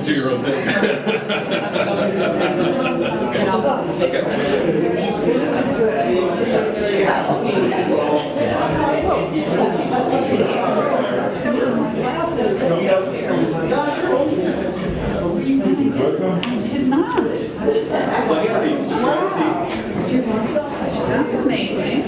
Do your own thing. Did not. That's amazing.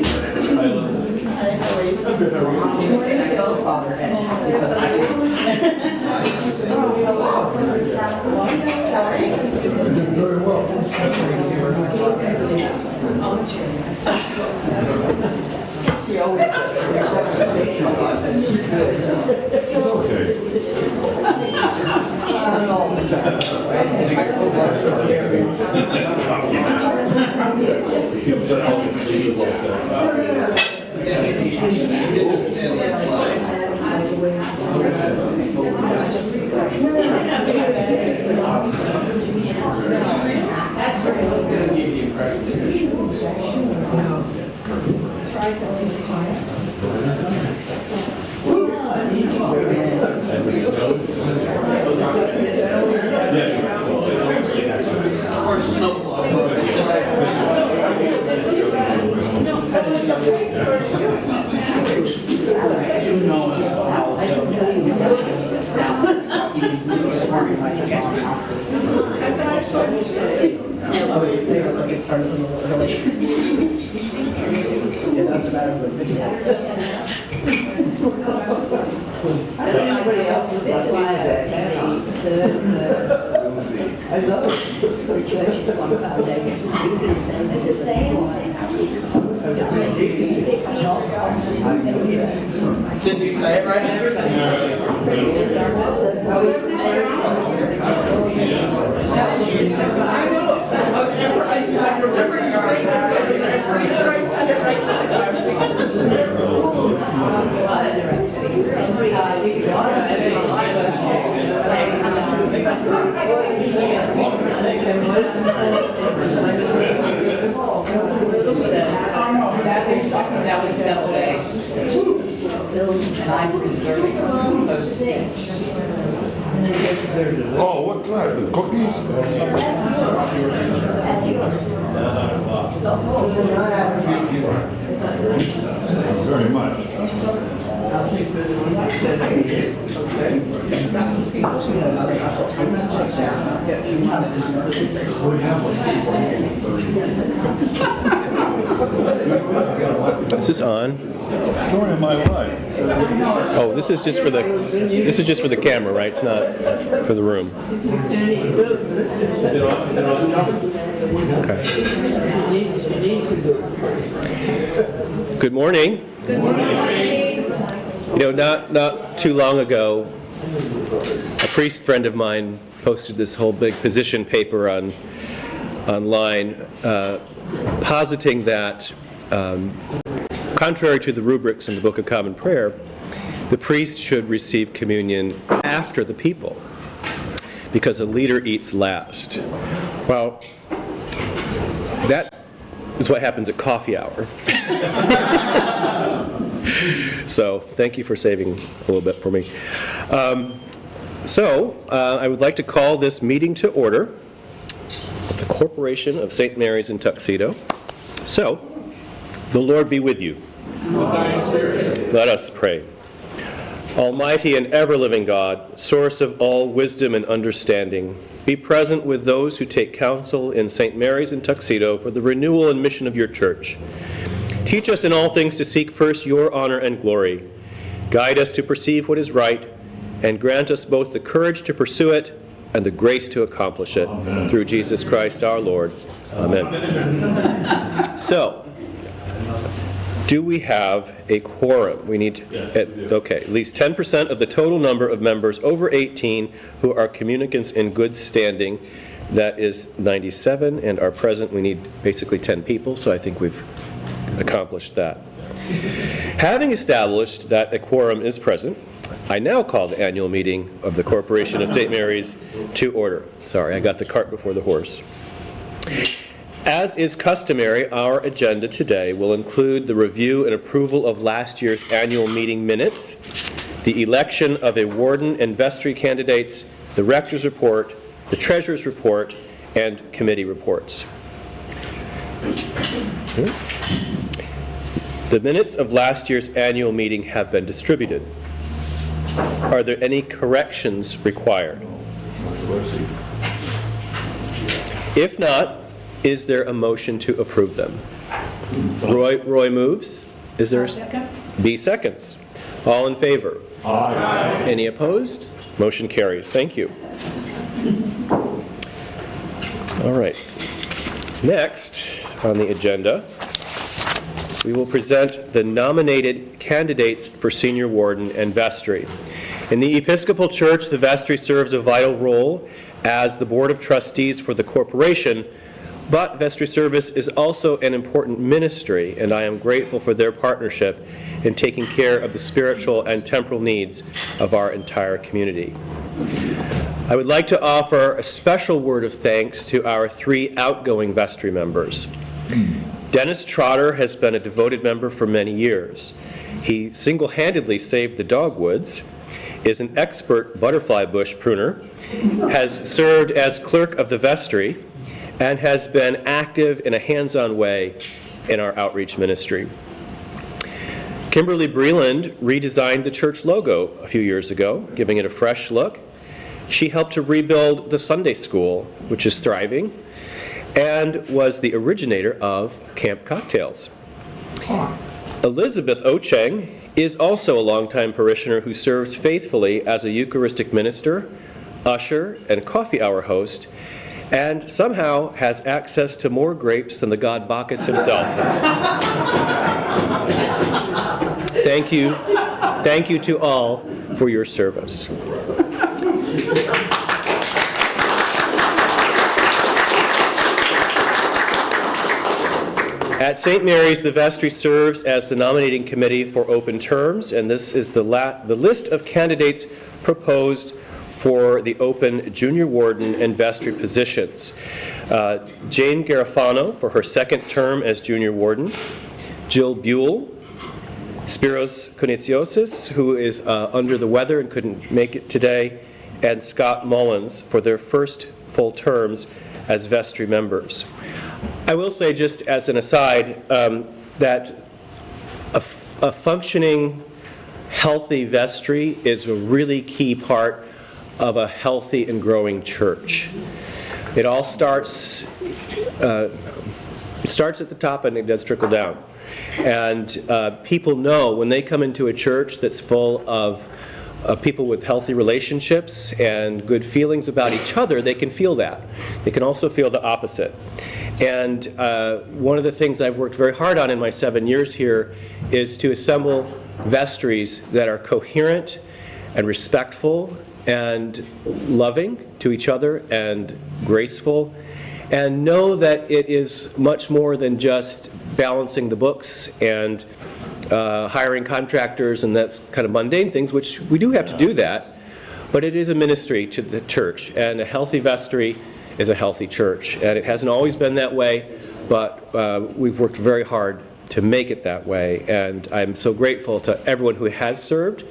Did you say it right? That was double A. I'm preserving those things. Oh, what type? The cookies? Very much. Is this on? Story of my life. Oh, this is just for the camera, right? It's not for the room. Okay. Good morning. Good morning. You know, not too long ago, a priest friend of mine posted this whole big position paper online, positing that, contrary to the rubrics in the Book of Common Prayer, the priest should receive communion after the people, because a leader eats last. Well, that is what happens at coffee hour. So thank you for saving a little bit for me. I would like to call this meeting to order of the Corporation of St. Mary's in Tuxedo. So, the Lord be with you. Let us pray. Almighty and ever-living God, source of all wisdom and understanding, be present with those who take counsel in St. Mary's in Tuxedo for the renewal and mission of your church. Teach us in all things to seek first your honor and glory. Guide us to perceive what is right, and grant us both the courage to pursue it and the grace to accomplish it. Amen. Through Jesus Christ our Lord. Amen. So, do we have a quorum? We need, at least 10% of the total number of members over 18 who are communicants in good standing. That is 97, and are present. We need basically 10 people, so I think we've accomplished that. Having established that a quorum is present, I now call the annual meeting of the Corporation of St. Mary's to order. Sorry, I got the cart before the horse. As is customary, our agenda today will include the review and approval of last year's annual meeting minutes, the election of a warden and vestry candidates, the rector's report, the treasurer's report, and committee reports. The minutes of last year's annual meeting have been distributed. Are there any corrections required? If not, is there a motion to approve them? Roy moves. Is there B seconds? All in favor? Aye. Any opposed? Motion carries. Thank you. All right. Next on the agenda, we will present the nominated candidates for senior warden and vestry. In the Episcopal Church, the vestry serves a vital role as the board of trustees for the corporation, but vestry service is also an important ministry, and I am grateful for their partnership in taking care of the spiritual and temporal needs of our entire community. I would like to offer a special word of thanks to our 3 outgoing vestry members. Dennis Trotter has been a devoted member for many years. He single-handedly saved the dogwoods, is an expert butterfly bush pruner, has served as clerk of the vestry, and has been active in a hands-on way in our outreach ministry. Kimberly Breland redesigned the church logo a few years ago, giving it a fresh look. She helped to rebuild the Sunday school, which is thriving, and was the originator of Camp Cocktails. Elizabeth Ocheng is also a longtime parishioner who serves faithfully as a Eucharistic minister, usher, and coffee hour host, and somehow has access to more grapes than the god Bacchus himself. Thank you. Thank you to all for your service. At St. Mary's, the vestry serves as the nominating committee for open terms, and this is the list of candidates proposed for the open junior warden and vestry positions. Jane Garofano for her second term as junior warden, Jill Buell, Spiros Konitsiosis, who is under the weather and couldn't make it today, and Scott Mullins for their first full terms as vestry members. I will say, just as an aside, that a functioning, healthy vestry is a really key part of a healthy and growing church. It all starts, at the top and it does trickle down. And people know when they come into a church that's full of people with healthy relationships and good feelings about each other, they can feel that. They can also feel the opposite. And one of the things I've worked very hard on in my 7 years here is to assemble vestries that are coherent and respectful and loving to each other and graceful, and know that it is much more than just balancing the books and hiring contractors and that's kind of mundane things, which we do have to do that, but it is a ministry to the church, and a healthy vestry is a healthy church, and it hasn't always been that way, but we've worked very hard to make it that way, and I'm so grateful to everyone who has served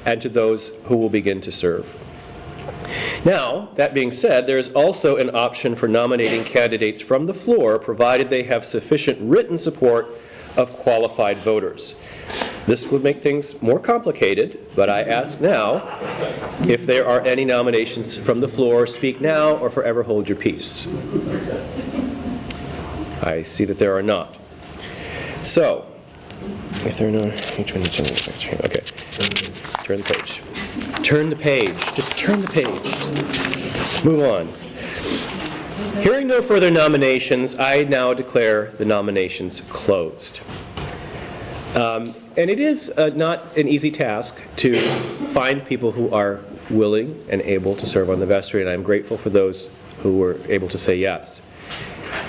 and to those who will begin to serve. Now, that being said, there is also an option for nominating candidates from the floor, provided they have sufficient written support of qualified voters. This would make things more complicated, but I ask now if there are any nominations from the floor. Speak now or forever hold your peace. I see that there are not. So, if there are no, okay, turn the page. Turn the page, just turn the page. Move on. Hearing no further nominations, I now declare the nominations closed. And it is not an easy task to find people who are willing and able to serve on the vestry, and I'm grateful for those who were able to say yes.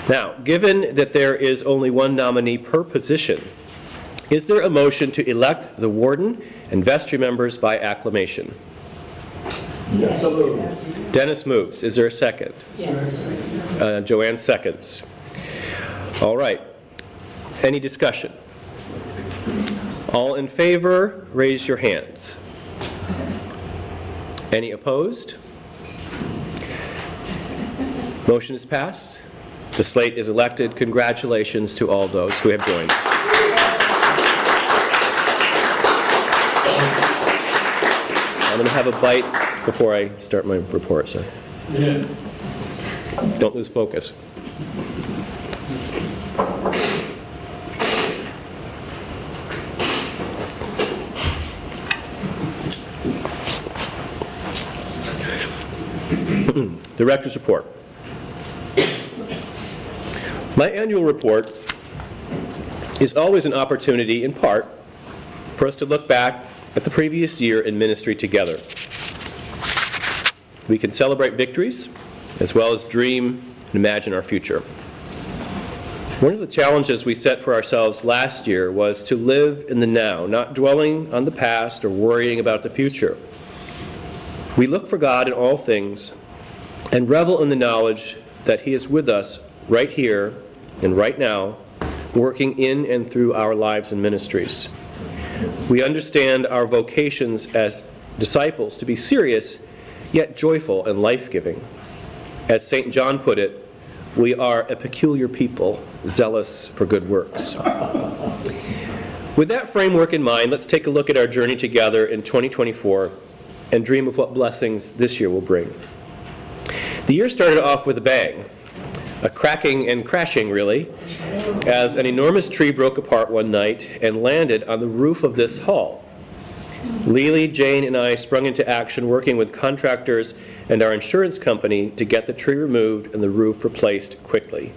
Now, given that there is only one nominee per position, is there a motion to elect the warden and vestry members by acclamation? Yes. So moved. Dennis moves. Is there a second? Yes. Joanne seconds. All right. Any discussion? All in favor, raise your hands. Any opposed? Motion is passed. The slate is elected. Congratulations to all those who have joined. I'm going to have a bite before I start my report, so don't lose focus. Director's report. My annual report is always an opportunity, in part, for us to look back at the previous year in ministry together. We can celebrate victories, as well as dream and imagine our future. One of the challenges we set for ourselves last year was to live in the now, not dwelling on the past or worrying about the future. We look for God in all things and revel in the knowledge that He is with us right here and right now, working in and through our lives and ministries. We understand our vocations as disciples to be serious, yet joyful and life-giving. As St. John put it, we are a peculiar people, zealous for good works. With that framework in mind, let's take a look at our journey together in 2024 and dream of what blessings this year will bring. The year started off with a bang, a cracking and crashing, really, as an enormous tree broke apart one night and landed on the roof of this hall. Lily, Jane, and I sprung into action working with contractors and our insurance company to get the tree removed and the roof replaced quickly.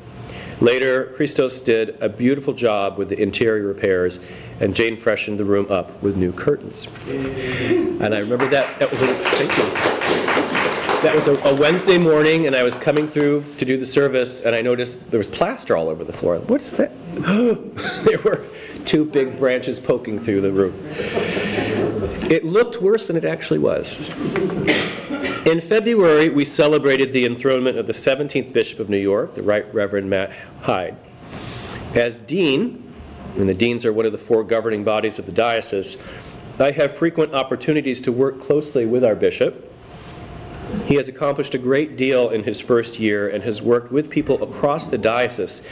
Later, Christos did a beautiful job with the interior repairs, and Jane freshened the room up with new curtains. And I remember that was a Wednesday morning, and I was coming through to do the service, and I noticed there was plaster all over the floor. What is that? There were two big branches poking through the roof. It looked worse than it actually was. In February, we celebrated the enthronement of the 17th Bishop of New York, the Right Reverend Matt Hyde. As dean, and the deans are one of the four governing bodies of the diocese, I have frequent opportunities to work closely with our bishop. He has accomplished a great deal in his first year and has worked with people across the diocese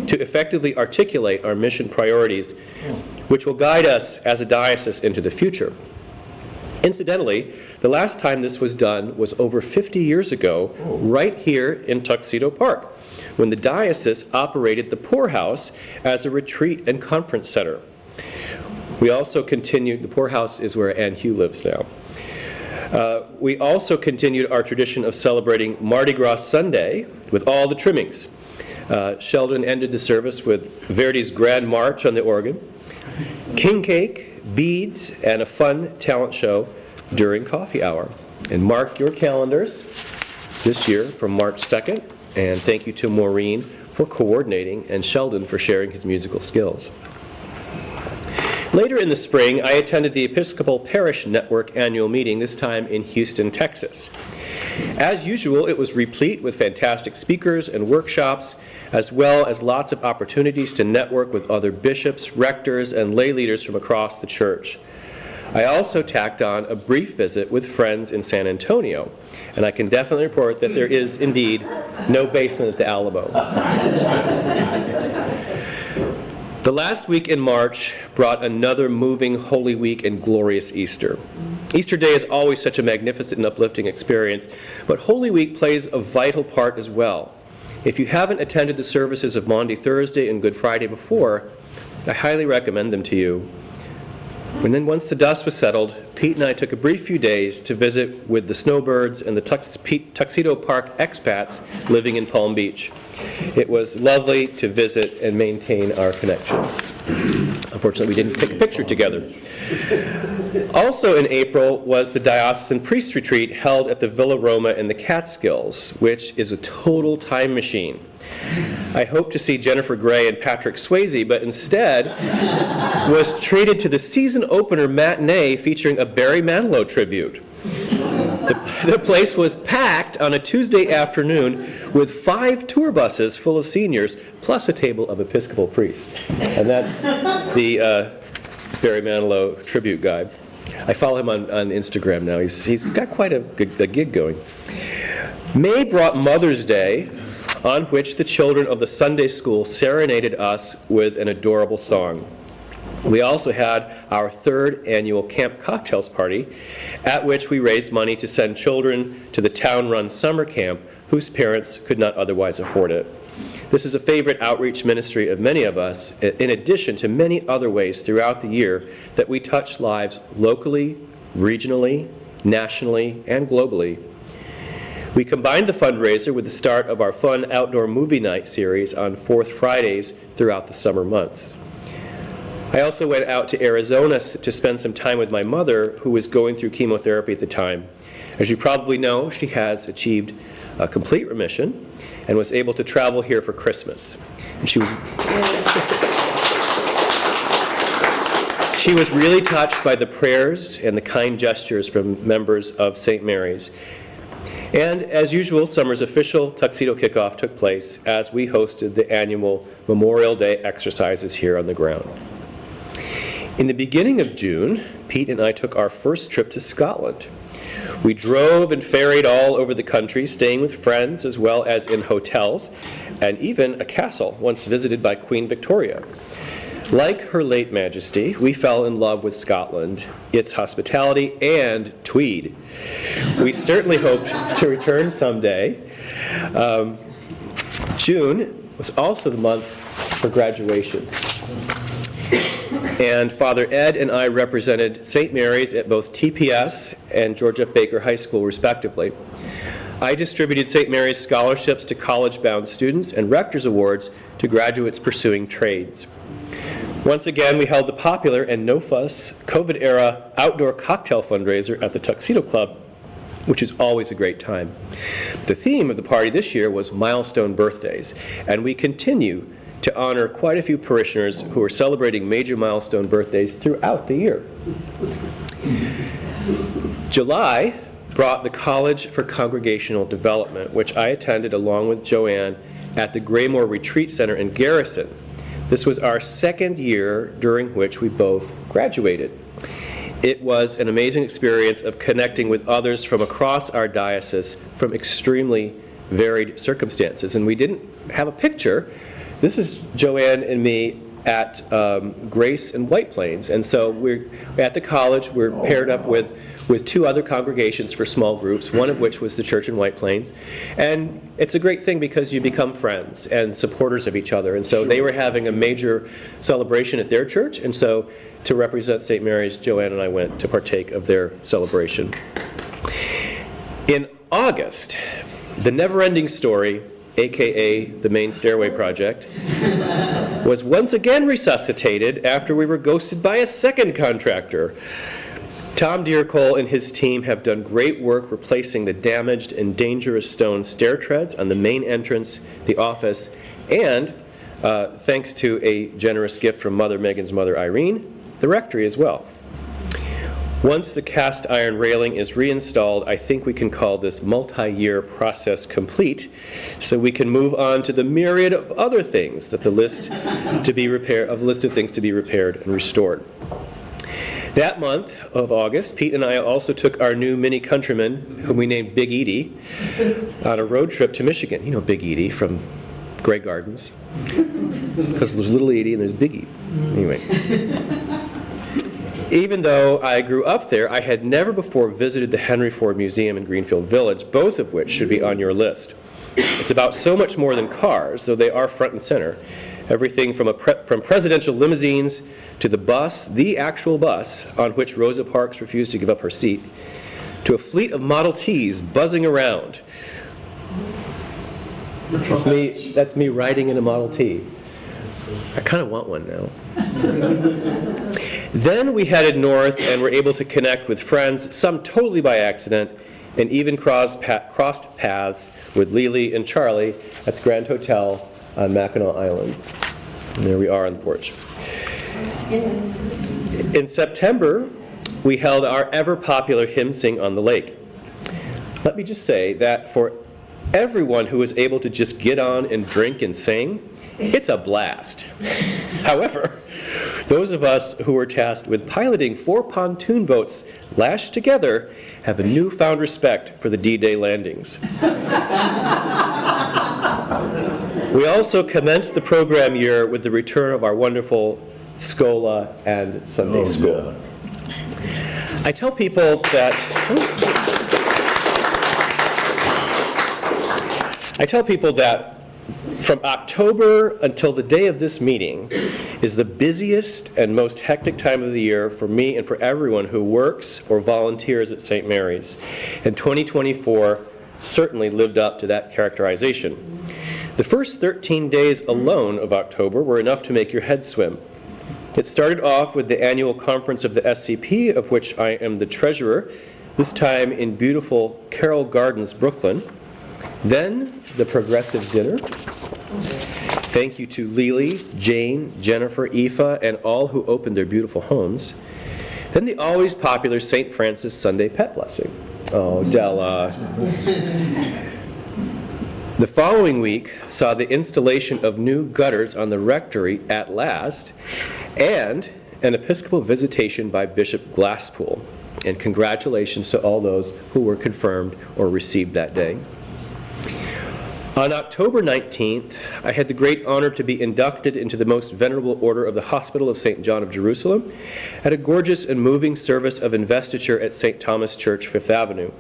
to effectively articulate our mission priorities, which will guide us as a diocese into the future. Incidentally, the last time this was done was over 50 years ago, right here in Tuxedo Park, when the diocese operated the Poorhouse as a retreat and conference center. We also continued, the Poorhouse is where Ann Hugh lives now. We also continued our tradition of celebrating Mardi Gras Sunday with all the trimmings. Sheldon ended the service with Verdi's Grand March on the organ, king cake, beads, and a fun talent show during coffee hour. And mark your calendars this year from March 2nd, and thank you to Maureen for coordinating and Sheldon for sharing his musical skills. Later in the spring, I attended the Episcopal Parish Network annual meeting, this time in Houston, Texas. As usual, it was replete with fantastic speakers and workshops, as well as lots of opportunities to network with other bishops, rectors, and lay leaders from across the church. I also tacked on a brief visit with friends in San Antonio, and I can definitely report that there is indeed no basement at the Alamo. The last week in March brought another moving Holy Week and glorious Easter. Easter Day is always such a magnificent and uplifting experience, but Holy Week plays a vital part as well. If you haven't attended the services of Maundy Thursday and Good Friday before, I highly recommend them to you. And then once the dust was settled, Pete and I took a brief few days to visit with the Snowbirds and the Tuxedo Park expats living in Palm Beach. It was lovely to visit and maintain our connections. Unfortunately, we didn't take a picture together. Also in April was the Diocesan Priest Retreat held at the Villa Roma in the Catskills, which is a total time machine. I hoped to see Jennifer Grey and Patrick Swayze, but instead was treated to the season opener matinee featuring a Barry Manilow tribute. The place was packed on a Tuesday afternoon with 5 tour buses full of seniors, plus a table of Episcopal priests. And that's the Barry Manilow tribute guy. I follow him on Instagram now. He's got quite a gig going. May brought Mother's Day, on which the children of the Sunday school serenaded us with an adorable song. We also had our 3rd annual Camp Cocktails party, at which we raised money to send children to the town-run summer camp whose parents could not otherwise afford it. This is a favorite outreach ministry of many of us, in addition to many other ways throughout the year that we touch lives locally, regionally, nationally, and globally. We combined the fundraiser with the start of our fun outdoor movie night series on 4th Fridays throughout the summer months. I also went out to Arizona to spend some time with my mother, who was going through chemotherapy at the time. As you probably know, she has achieved a complete remission and was able to travel here for Christmas. And she was really touched by the prayers and the kind gestures from members of St. Mary's. And as usual, summer's official tuxedo kickoff took place as we hosted the annual Memorial Day exercises here on the ground. In the beginning of June, Pete and I took our first trip to Scotland. We drove and ferried all over the country, staying with friends as well as in hotels, and even a castle once visited by Queen Victoria. Like Her late Majesty, we fell in love with Scotland, its hospitality, and Tweed. We certainly hoped to return someday. June was also the month for graduations. And Father Ed and I represented St. Mary's at both TPS and George F. Baker High School, respectively. I distributed St. Mary's scholarships to college-bound students and Rector's Awards to graduates pursuing trades. Once again, we held the popular and no-fuss COVID-era outdoor cocktail fundraiser at the Tuxedo Club, which is always a great time. The theme of the party this year was milestone birthdays, and we continue to honor quite a few parishioners who are celebrating major milestone birthdays throughout the year. July brought the College for Congregational Development, which I attended along with Joanne at the Graymore Retreat Center in Garrison. This was our 2nd year during which we both graduated. It was an amazing experience of connecting with others from across our diocese from extremely varied circumstances. And we didn't have a picture. This is Joanne and me at Grace and White Plains. And so we're at the college. We're paired up with 2 other congregations for small groups, one of which was the church in White Plains. And it's a great thing because you become friends and supporters of each other. And so they were having a major celebration at their church. And so to represent St. Mary's, Joanne and I went to partake of their celebration. In August, the Never-Ending Story, aka the Main Stairway Project, was once again resuscitated after we were ghosted by a second contractor. Tom Deercole and his team have done great work replacing the damaged and dangerous stone stair treads on the main entrance, the office, and thanks to a generous gift from Mother Megan's mother Irene, the rectory as well. Once the cast iron railing is reinstalled, I think we can call this multi-year process complete, so we can move on to the myriad of other things that the list of things to be repaired and restored. That month of August, Pete and I also took our new Mini Countryman, whom we named Big Edie, on a road trip to Michigan. You know Big Edie from Grey Gardens, because there's Little Edie and there's Big Edie. Anyway. Even though I grew up there, I had never before visited the Henry Ford Museum in Greenfield Village, both of which should be on your list. It's about so much more than cars, though they are front and center. Everything from presidential limousines to the bus, the actual bus, on which Rosa Parks refused to give up her seat, to a fleet of Model Ts buzzing around. That's me riding in a Model T. I kind of want one now. Then we headed north and were able to connect with friends, some totally by accident, and even crossed paths with Lily and Charlie at the Grand Hotel on Mackinac Island. And there we are on the porch. In September, we held our ever-popular Hymn Sing on the Lake. Let me just say that for everyone who was able to just get on and drink and sing, it's a blast. However, those of us who were tasked with piloting 4 pontoon boats lashed together have a newfound respect for the D-Day landings. We also commenced the program year with the return of our wonderful Scola and Sunday School. Yeah. I tell people that from October until the day of this meeting is the busiest and most hectic time of the year for me and for everyone who works or volunteers at St. Mary's. And 2024 certainly lived up to that characterization. The first 13 days alone of October were enough to make your head swim. It started off with the annual conference of the SCP, of which I am the treasurer, this time in beautiful Carroll Gardens, Brooklyn. Then the Progressive Dinner. Thank you to Lily, Jane, Jennifer, Aoife, and all who opened their beautiful homes. Then the always popular St. Francis Sunday Pet Blessing. Oh, Della. The following week saw the installation of new gutters on the rectory at last, and an Episcopal visitation by Bishop Glasspool. And congratulations to all those who were confirmed or received that day. On October 19th, I had the great honor to be inducted into the most venerable order of the Hospital of St. John of Jerusalem at a gorgeous and moving service of investiture at St. Thomas Church, Fifth Avenue.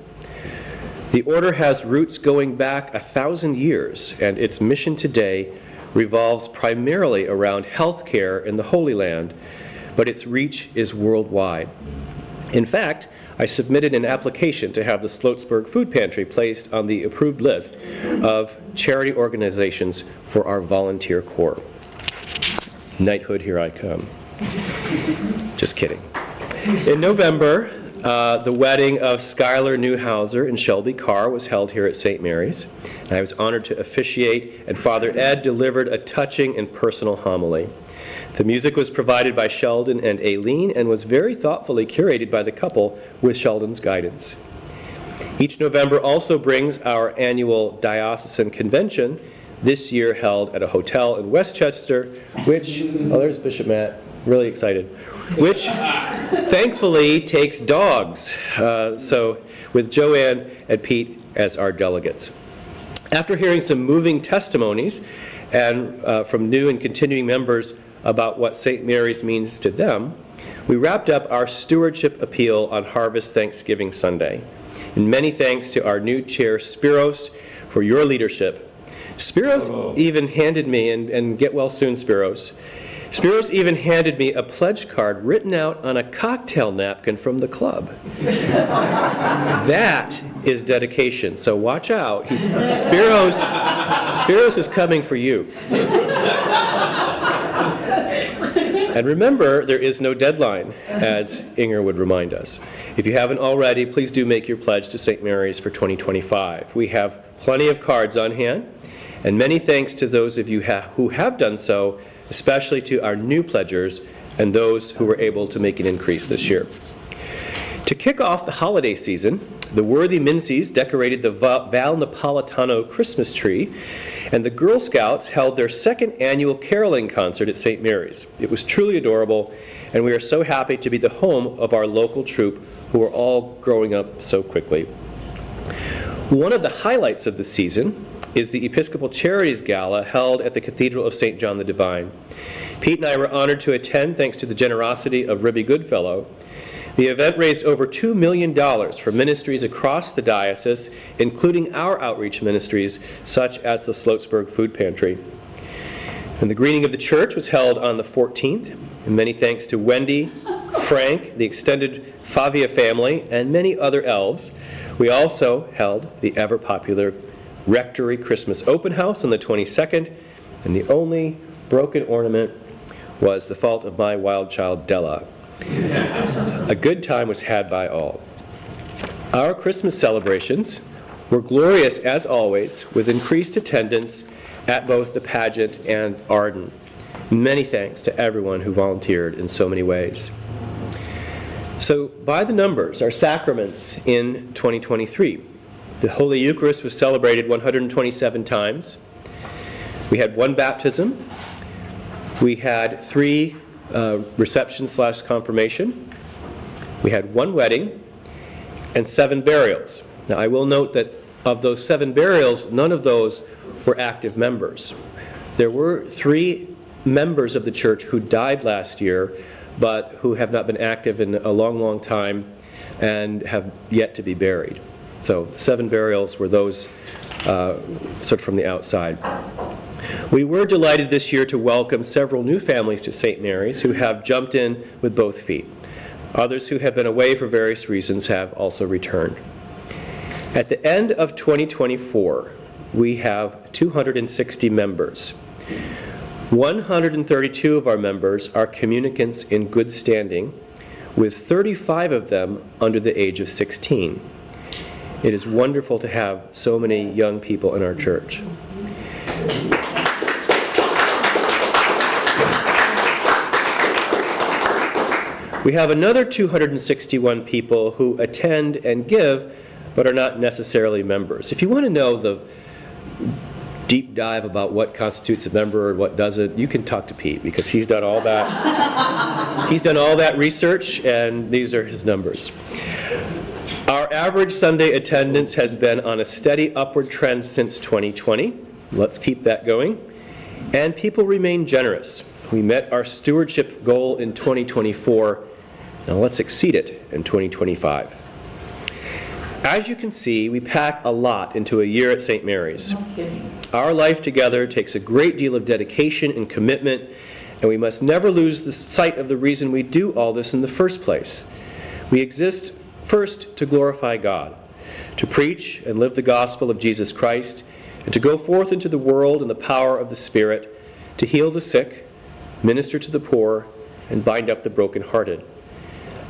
The order has roots going back 1,000 years, and its mission today revolves primarily around health care in the Holy Land, but its reach is worldwide. In fact, I submitted an application to have the Sloatsburg Food Pantry placed on the approved list of charity organizations for our volunteer corps. Knighthood, here I come. Just kidding. In November, the wedding of Skylar Newhouser and Shelby Carr was held here at St. Mary's. And I was honored to officiate, and Father Ed delivered a touching and personal homily. The music was provided by Sheldon and Aileen and was very thoughtfully curated by the couple with Sheldon's guidance. Each November also brings our annual diocesan convention, this year held at a hotel in Westchester, which, oh, there's Bishop Matt, really excited, which thankfully takes dogs, so with Joanne and Pete as our delegates. After hearing some moving testimonies and from new and continuing members about what St. Mary's means to them, we wrapped up our stewardship appeal on Harvest Thanksgiving Sunday. And many thanks to our new chair, Spiros, for your leadership. Spiros even handed me, and get well soon, Spiros. Spiros even handed me a pledge card written out on a cocktail napkin from the club. That is dedication, so watch out. Spiros is coming for you. And remember, there is no deadline, as Inger would remind us. If you haven't already, please do make your pledge to St. Mary's for 2025. We have plenty of cards on hand, and many thanks to those of you who have done so, especially to our new pledgers and those who were able to make an increase this year. To kick off the holiday season, the worthy Minceys decorated the Val Napolitano Christmas tree, and the Girl Scouts held their second annual caroling concert at St. Mary's. It was truly adorable, and we are so happy to be the home of our local troupe, who are all growing up so quickly. One of the highlights of the season is the Episcopal Charities Gala held at the Cathedral of St. John the Divine. Pete and I were honored to attend thanks to the generosity of Ribby Goodfellow. The event raised over $2 million for ministries across the diocese, including our outreach ministries, such as the Sloatsburg Food Pantry. And the greeting of the church was held on the 14th, and many thanks to Wendy, Frank, the extended Favia family, and many other elves. We also held the ever-popular Rectory Christmas Open House on the 22nd, and the only broken ornament was the fault of my wild child Della. A good time was had by all. Our Christmas celebrations were glorious as always, with increased attendance at both the pageant and Arden. Many thanks to everyone who volunteered in so many ways. So, by the numbers, our sacraments in 2023. The Holy Eucharist was celebrated 127 times. We had 1 baptism. We had 3 reception/confirmation. We had 1 wedding and 7 burials. Now, I will note that of those 7 burials, none of those were active members. There were 3 members of the church who died last year, but who have not been active in a long, long time and have yet to be buried. So 7 burials were those sort of from the outside. We were delighted this year to welcome several new families to St. Mary's who have jumped in with both feet. Others who have been away for various reasons have also returned. At the end of 2024, we have 260 members. 132 of our members are communicants in good standing, with 35 of them under the age of 16. It is wonderful to have so many young people in our church. We have another 261 people who attend and give, but are not necessarily members. If you want to know the deep dive about what constitutes a member and what doesn't, you can talk to Pete, because he's done all that. He's done all that research, and these are his numbers. Our average Sunday attendance has been on a steady upward trend since 2020. Let's keep that going. And people remain generous. We met our stewardship goal in 2024. Now let's exceed it in 2025. As you can see, we pack a lot into a year at St. Mary's. No kidding. Our life together takes a great deal of dedication and commitment, and we must never lose the sight of the reason we do all this in the first place. We exist first to glorify God, to preach and live the gospel of Jesus Christ, and to go forth into the world in the power of the Spirit, to heal the sick, minister to the poor, and bind up the brokenhearted.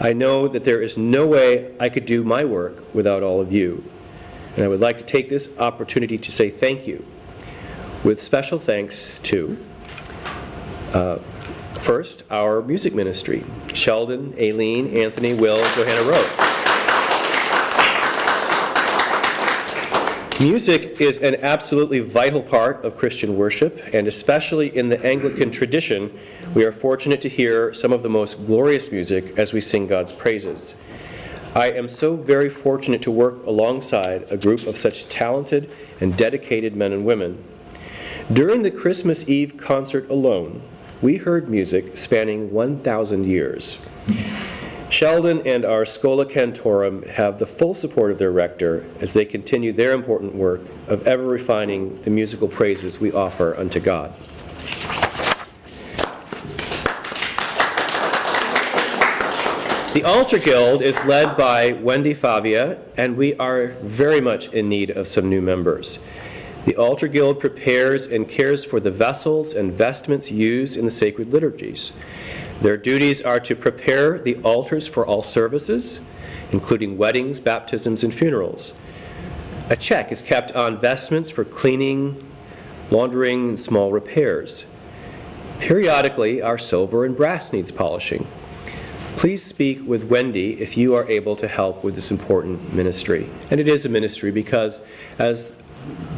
I know that there is no way I could do my work without all of you. And I would like to take this opportunity to say thank you, with special thanks to, first, our music ministry, Sheldon, Aileen, Anthony, Will, and Johanna Rose. Music is an absolutely vital part of Christian worship, and especially in the Anglican tradition, we are fortunate to hear some of the most glorious music as we sing God's praises. I am so very fortunate to work alongside a group of such talented and dedicated men and women. During the Christmas Eve concert alone, we heard music spanning 1,000 years. Sheldon and our Schola Cantorum have the full support of their rector as they continue their important work of ever refining the musical praises we offer unto God. The Altar Guild is led by Wendy Favia, and we are very much in need of some new members. The Altar Guild prepares and cares for the vessels and vestments used in the sacred liturgies. Their duties are to prepare the altars for all services, including weddings, baptisms, and funerals. A check is kept on vestments for cleaning, laundering, and small repairs. Periodically, our silver and brass needs polishing. Please speak with Wendy if you are able to help with this important ministry. And it is a ministry because, as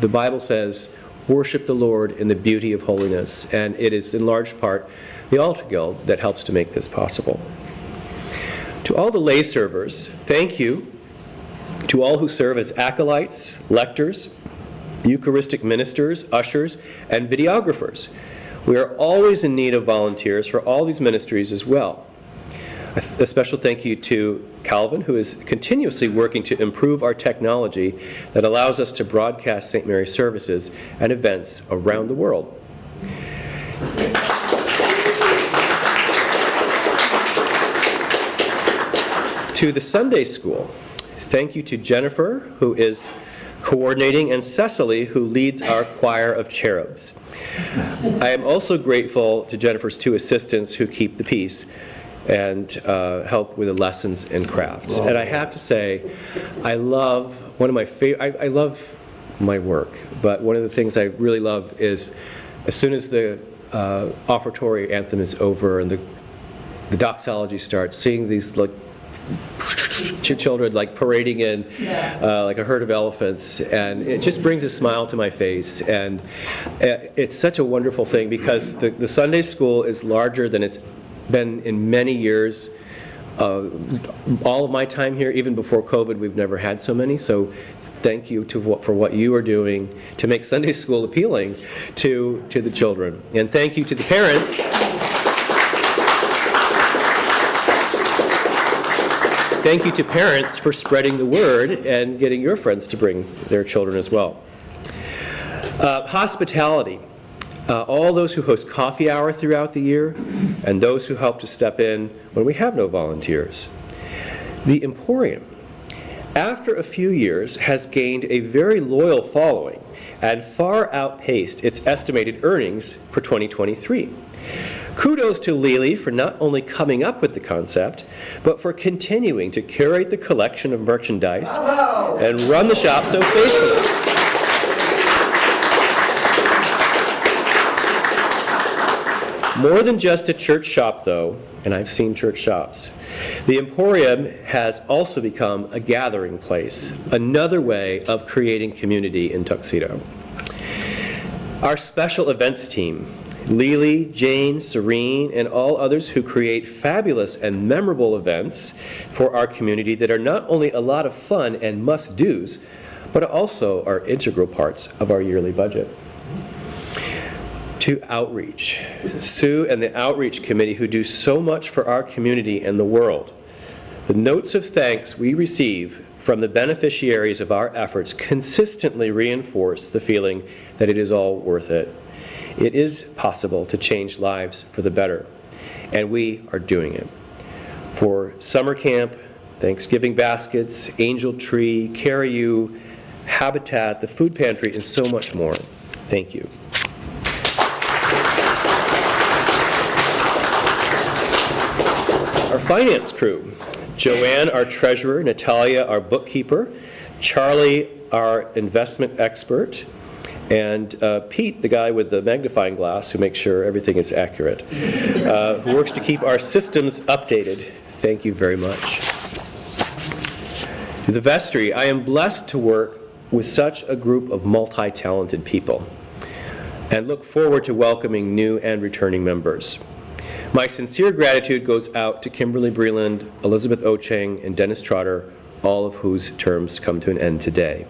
the Bible says, worship the Lord in the beauty of holiness. And it is in large part the Altar Guild that helps to make this possible. To all the lay servers, thank you. To all who serve as acolytes, lectors, Eucharistic ministers, ushers, and videographers. We are always in need of volunteers for all these ministries as well. A special thank you to Calvin, who is continuously working to improve our technology that allows us to broadcast St. Mary's services and events around the world. To the Sunday School, thank you to Jennifer, who is coordinating, and Cecily, who leads our choir of cherubs. I am also grateful to Jennifer's 2 assistants who keep the peace and help with the lessons and crafts. And I have to say, I love I love my work, but one of the things I really love is as soon as the offertory anthem is over and the doxology starts, seeing these children parading in like a herd of elephants, and it just brings a smile to my face. And it's such a wonderful thing because the Sunday school is larger than it's been in many years. All of my time here, even before COVID, we've never had so many. So thank you for what you are doing to make Sunday school appealing to the children. And thank you to the parents. Thank you to parents for spreading the word and getting your friends to bring their children as well. Hospitality. All those who host coffee hour throughout the year and those who help to step in when we have no volunteers. The Emporium, after a few years, has gained a very loyal following and far outpaced its estimated earnings for 2023. Kudos to Lily for not only coming up with the concept, but for continuing to curate the collection of merchandise and run the shop so faithfully. More than just a church shop, though, and I've seen church shops, the Emporium has also become a gathering place, another way of creating community in Tuxedo. Our special events team, Lily, Jane, Serene, and all others who create fabulous and memorable events for our community that are not only a lot of fun and must-dos, but also are integral parts of our yearly budget. To outreach, Sue and the outreach committee who do so much for our community and the world. The notes of thanks we receive from the beneficiaries of our efforts consistently reinforce the feeling that it is all worth it. It is possible to change lives for the better, and we are doing it. For summer camp, Thanksgiving baskets, Angel Tree, Carry You, Habitat, the food pantry, and so much more. Thank you. Our finance crew, Joanne, our treasurer, Natalia, our bookkeeper, Charlie, our investment expert, and Pete, the guy with the magnifying glass who makes sure everything is accurate, who works to keep our systems updated. Thank you very much. To the vestry, I am blessed to work with such a group of multi-talented people and look forward to welcoming new and returning members. My sincere gratitude goes out to Kimberly Breland, Elizabeth Ocheng, and Dennis Trotter, all of whose terms come to an end today.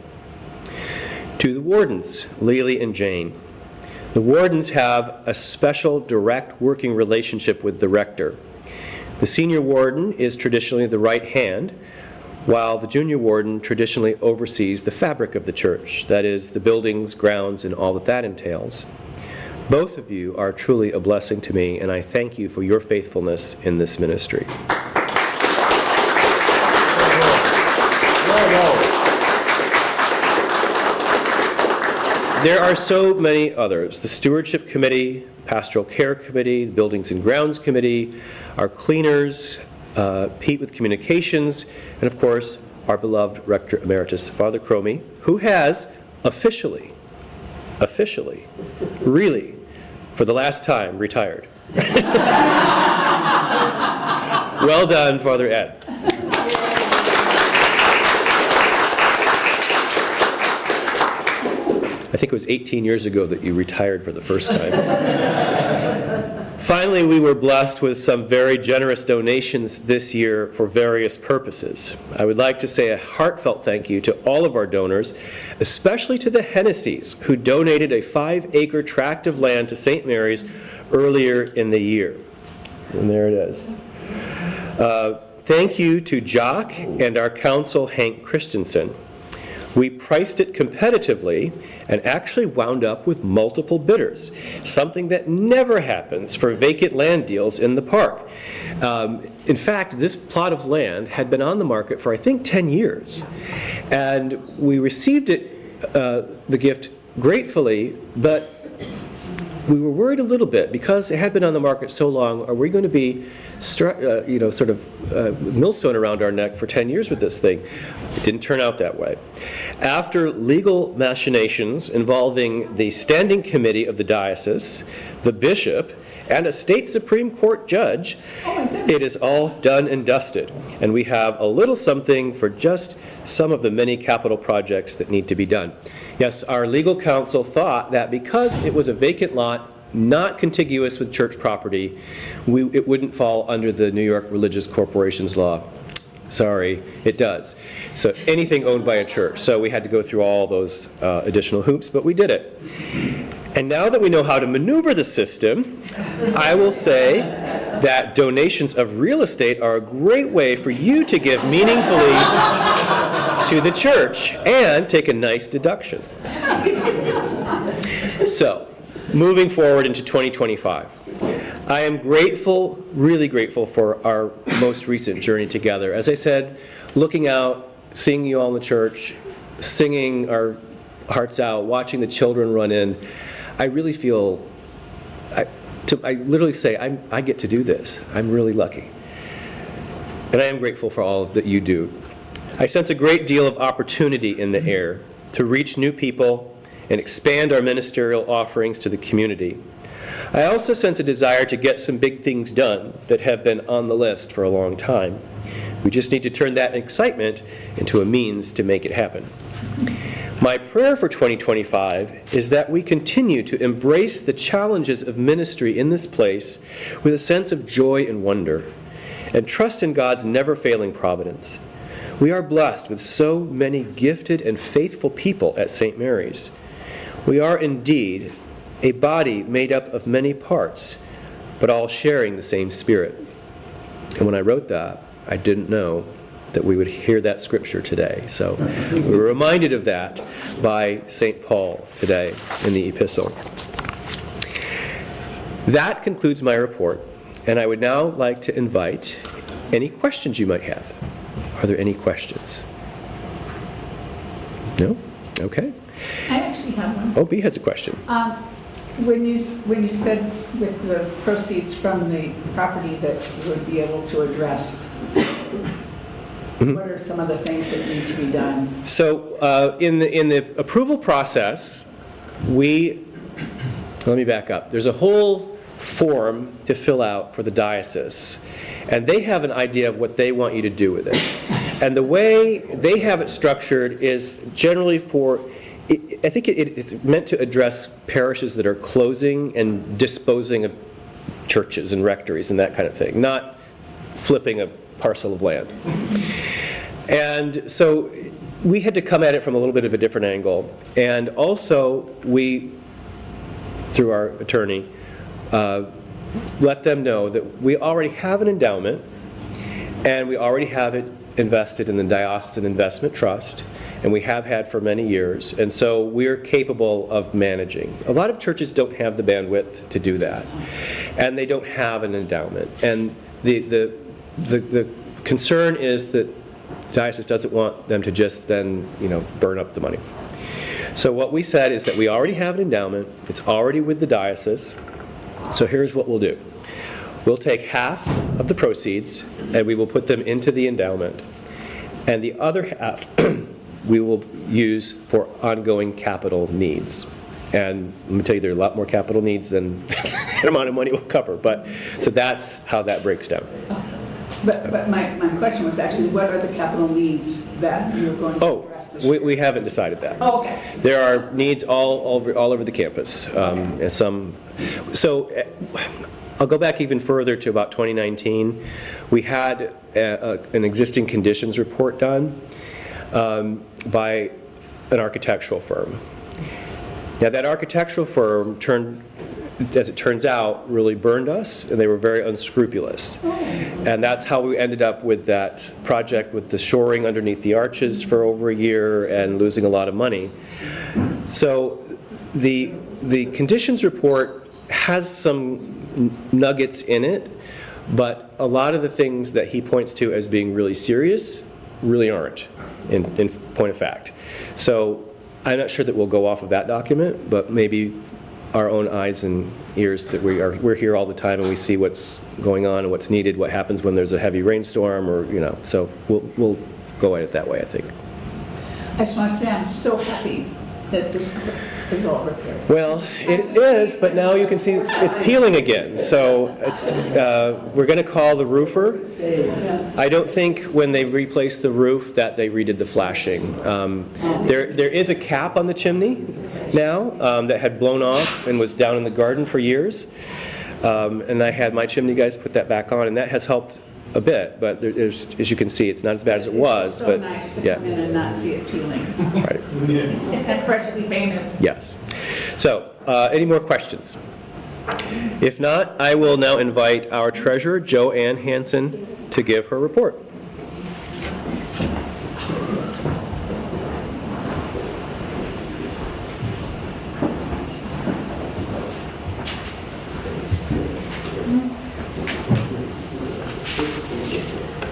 To the wardens, Lily and Jane. The wardens have a special direct working relationship with the rector. The senior warden is traditionally the right hand, while the junior warden traditionally oversees the fabric of the church, that is, the buildings, grounds, and all that that entails. Both of you are truly a blessing to me, and I thank you for your faithfulness in this ministry. There are so many others. The Stewardship Committee, Pastoral Care Committee, the Buildings and Grounds Committee, our cleaners, Pete with Communications, and of course, our beloved Rector Emeritus, Father Cromie, who has officially, really, for the last time, retired. Well done, Father Ed. I think it was 18 years ago that you retired for the first time. Finally, we were blessed with some very generous donations this year for various purposes. I would like to say a heartfelt thank you to all of our donors, especially to the Hennessy's, who donated a 5-acre tract of land to St. Mary's earlier in the year. And there it is. Thank you to Jock and our counsel, Hank Christensen. We priced it competitively and actually wound up with multiple bidders, something that never happens for vacant land deals in the park. In fact, this plot of land had been on the market for, I think, 10 years. And we received it, the gift, gratefully, but we were worried a little bit because it had been on the market so long. Are we going to be, sort of millstone around our neck for 10 years with this thing? It didn't turn out that way. After legal machinations involving the standing committee of the diocese, the bishop, and a state Supreme Court judge, it is all done and dusted, and we have a little something for just some of the many capital projects that need to be done. Yes, our legal counsel thought that because it was a vacant lot, not contiguous with church property, it wouldn't fall under the New York Religious Corporations Law. Sorry, it does. So anything owned by a church. So we had to go through all those additional hoops, but we did it. And now that we know how to maneuver the system, I will say that donations of real estate are a great way for you to give meaningfully to the church and take a nice deduction. So, moving forward into 2025. I am grateful, really grateful for our most recent journey together. As I said, looking out, seeing you all in the church, singing our hearts out, watching the children run in, I really feel, I literally say, I get to do this. I'm really lucky. And I am grateful for all that you do. I sense a great deal of opportunity in the air to reach new people and expand our ministerial offerings to the community. I also sense a desire to get some big things done that have been on the list for a long time. We just need to turn that excitement into a means to make it happen. My prayer for 2025 is that we continue to embrace the challenges of ministry in this place with a sense of joy and wonder, and trust in God's never-failing providence. We are blessed with so many gifted and faithful people at St. Mary's. We are indeed a body made up of many parts, but all sharing the same Spirit. And when I wrote that, I didn't know that we would hear that scripture today. So we were reminded of that by St. Paul today in the epistle. That concludes my report, and I would now like to invite any questions you might have. Are there any questions? No? Okay. I actually have one. Oh, B has a question. When you said with the proceeds from the property that you would be able to address, what are some of the things that need to be done? So in the approval process, let me back up. There's a whole form to fill out for the diocese, and they have an idea of what they want you to do with it. And the way they have it structured is generally I think it's meant to address parishes that are closing and disposing of churches and rectories and that kind of thing, not flipping a parcel of land. And so we had to come at it from a little bit of a different angle. And also we, through our attorney, let them know that we already have an endowment and we already have it invested in the Diocesan Investment Trust, and we have had for many years, and so we're capable of managing. A lot of churches don't have the bandwidth to do that, and they don't have an endowment. And the concern is that the diocese doesn't want them to just then, burn up the money. So what we said is that we already have an endowment, it's already with the diocese, so here's what we'll do. We'll take half of the proceeds and we will put them into the endowment, and the other half we will use for ongoing capital needs. And let me tell you, there are a lot more capital needs than the amount of money we'll cover. So that's how that breaks down. But my question was actually, what are the capital needs that you're going to Oh, address this year? we haven't decided that. Oh, okay. There are needs all over the campus. And I'll go back even further to about 2019. We had an existing conditions report done by an architectural firm. Now, that architectural firm as it turns out, really burned us, and they were very unscrupulous. And that's how we ended up with that project with the shoring underneath the arches for over a year and losing a lot of money. So the conditions report has some nuggets in it, but a lot of the things that he points to as being really serious really aren't, in point of fact. So I'm not sure that we'll go off of that document, but maybe our own eyes and ears, that we're here all the time and we see what's going on and what's needed, what happens when there's a heavy rainstorm, or so we'll go at it that way, I think. I just want to say I'm so happy that this is all repaired. Well, it is, but now you can see it's peeling again. So we're going to call the roofer. I don't think when they replaced the roof that they redid the flashing. There is a cap on the chimney now that had blown off and was down in the garden for years. And I had my chimney guys put that back on, and that has helped a bit, but there's, as you can see, it's not as bad as it was. So but nice to yeah. come in and not see it peeling. Right. And freshly painted. Yes. So, any more questions? If not, I will now invite our treasurer, Joanne Hanson, to give her report.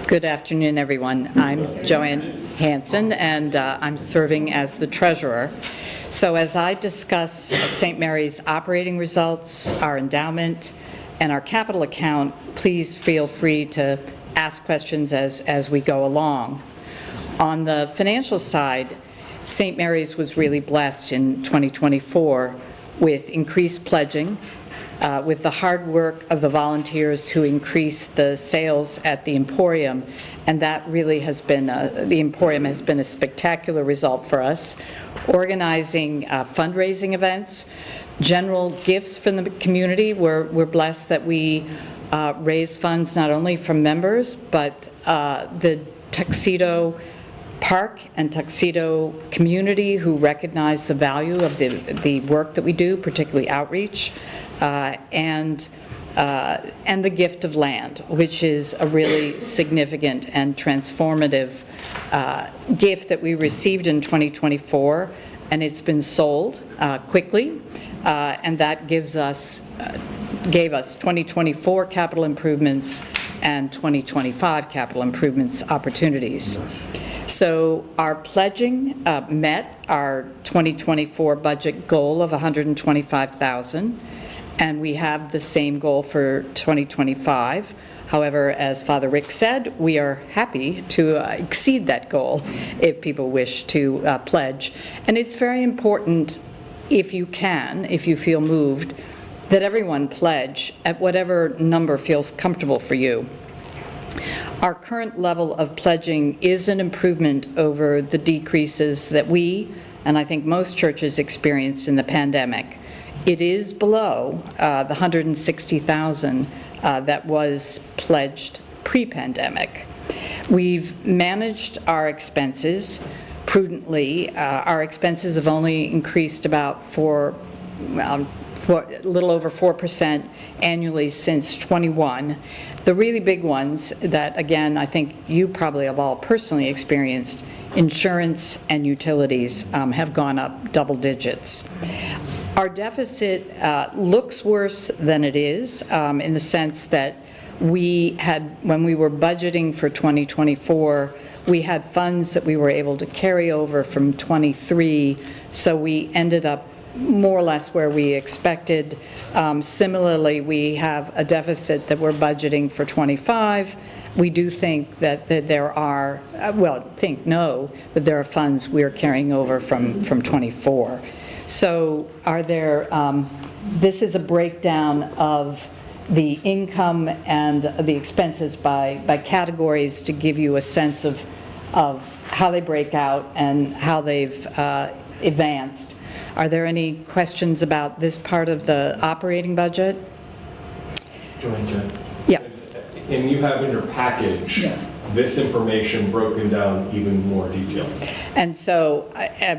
Good afternoon, everyone. I'm Joanne Hanson, and I'm serving as the treasurer. So as I discuss St. Mary's operating results, our endowment, and our capital account, please feel free to ask questions as we go along. On the financial side, St. Mary's was really blessed in 2024 with increased pledging, with the hard work of the volunteers who increased the sales at the Emporium, and that really has been, the Emporium has been a spectacular result for us. Organizing fundraising events, general gifts from the community. We're blessed that we raise funds not only from members, but the Tuxedo Park and Tuxedo community who recognize the value of the work that we do, particularly outreach. And the gift of land, which is a really significant and transformative gift that we received in 2024, and it's been sold quickly, and that gave us 2024 capital improvements and 2025 capital improvements opportunities. So our pledging met our 2024 budget goal of $125,000. And we have the same goal for 2025. However, as Father Rick said, we are happy to exceed that goal if people wish to pledge. And it's very important, if you can, if you feel moved, that everyone pledge at whatever number feels comfortable for you. Our current level of pledging is an improvement over the decreases that we, and I think most churches, experienced in the pandemic. It is below the $160,000 that was pledged pre-pandemic. We've managed our expenses prudently. Our expenses have only increased about a little over 4% annually since '21. The really big ones that, again, I think you probably have all personally experienced, insurance and utilities have gone up double digits. Our deficit looks worse than it is in the sense that we had, when we were budgeting for 2024, we had funds that we were able to carry over from 23, so we ended up more or less where we expected. Similarly, we have a deficit that we're budgeting for 25. We do think that there are, that there are funds we're carrying over from 24. So are there, this is a breakdown of the income and the expenses by categories to give you a sense of how they break out and how they've advanced. Are there any questions about this part of the operating budget? Joanne, Yeah. and you have in your package Yeah. this information broken down even more detailed. And so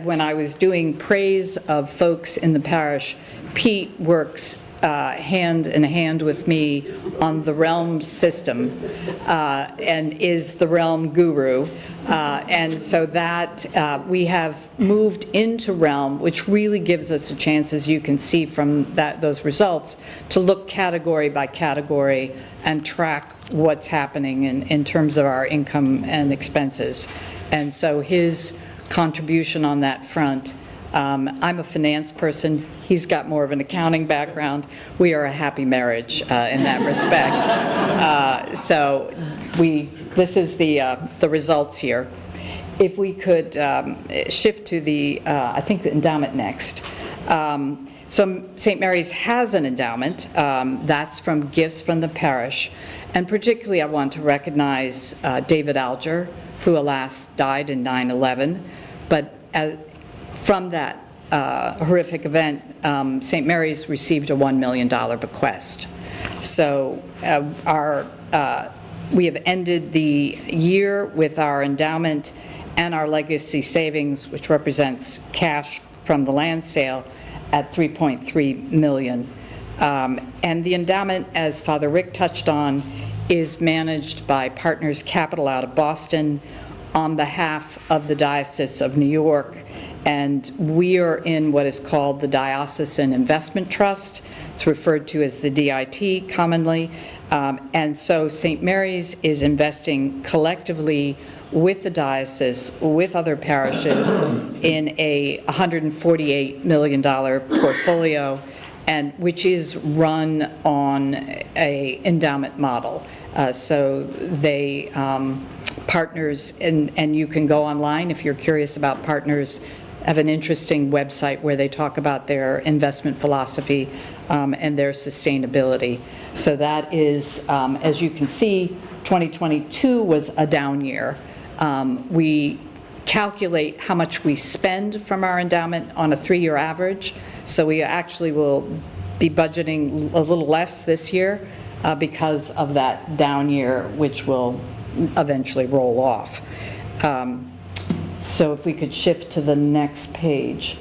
when I was doing praise of folks in the parish, Pete works hand in hand with me on the Realm system and is the Realm guru. And so that we have moved into Realm, which really gives us a chance, as you can see from those results, to look category by category and track what's happening in terms of our income and expenses. And so his contribution on that front, I'm a finance person, he's got more of an accounting background. We are a happy marriage in that respect. So this is the results here. If we could shift to the, I think the endowment next. So St. Mary's has an endowment. That's from gifts from the parish. And particularly I want to recognize David Alger, who alas died in 9/11. But from that horrific event, St. Mary's received a $1 million bequest. So we have ended the year with our endowment and our legacy savings, which represents cash from the land sale, at $3.3 million. And the endowment, as Father Rick touched on, is managed by Partners Capital out of Boston on behalf of the Diocese of New York. And we are in what is called the Diocesan Investment Trust. It's referred to as the DIT commonly. And so St. Mary's is investing collectively with the diocese, with other parishes, in a $148 million portfolio, and which is run on a endowment model. So they Partners, and you can go online if you're curious about Partners, have an interesting website where they talk about their investment philosophy and their sustainability. So that is, as you can see, 2022 was a down year. We calculate how much we spend from our endowment on a 3-year average, so we actually will be budgeting a little less this year because of that down year, which will eventually roll off. So if we could shift to the next page.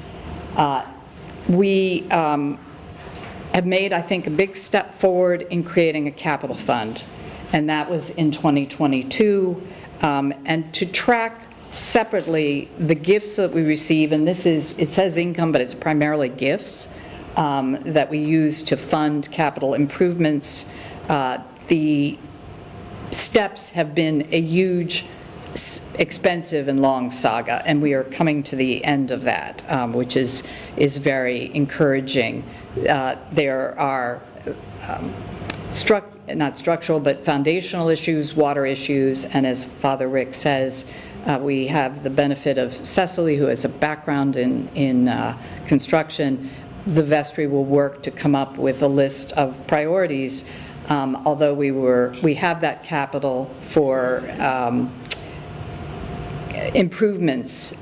We have made, I think, a big step forward in creating a capital fund, and that was in 2022. And to track separately the gifts that we receive, and this is, it says income, but it's primarily gifts that we use to fund capital improvements. The steps have been a huge, expensive and long saga, and we are coming to the end of that, which is very encouraging. There are not structural, but foundational issues, water issues, and as Father Rick says, we have the benefit of Cecily, who has a background in construction. The vestry will work to come up with a list of priorities, although we have that capital for improvements.